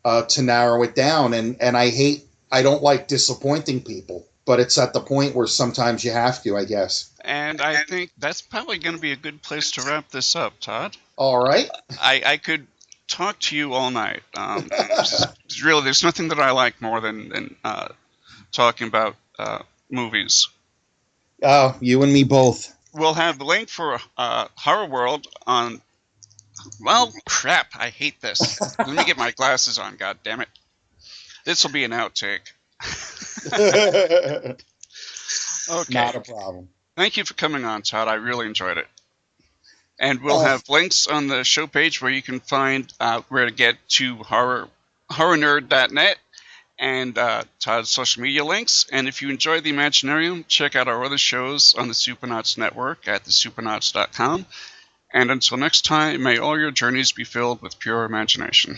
to narrow it down. And I don't like disappointing people, but it's at the point where sometimes you have to, I guess. And I think that's probably going to be a good place to wrap this up, Todd. All right. I could talk to you all night. Really, there's nothing that I like more than talking about movies. Oh, you and me both. We'll have the link for Horror World on... Well, crap, I hate this. Let me get my glasses on, God damn it. This will be an outtake. Okay. Not a problem. Thank you for coming on, Todd. I really enjoyed it. And we'll have links on the show page where you can find where to get to horrornerd.net and Todd's social media links. And if you enjoyed the Imaginarium, check out our other shows on the Supernauts Network at thesupernauts.com. And until next time, may all your journeys be filled with pure imagination.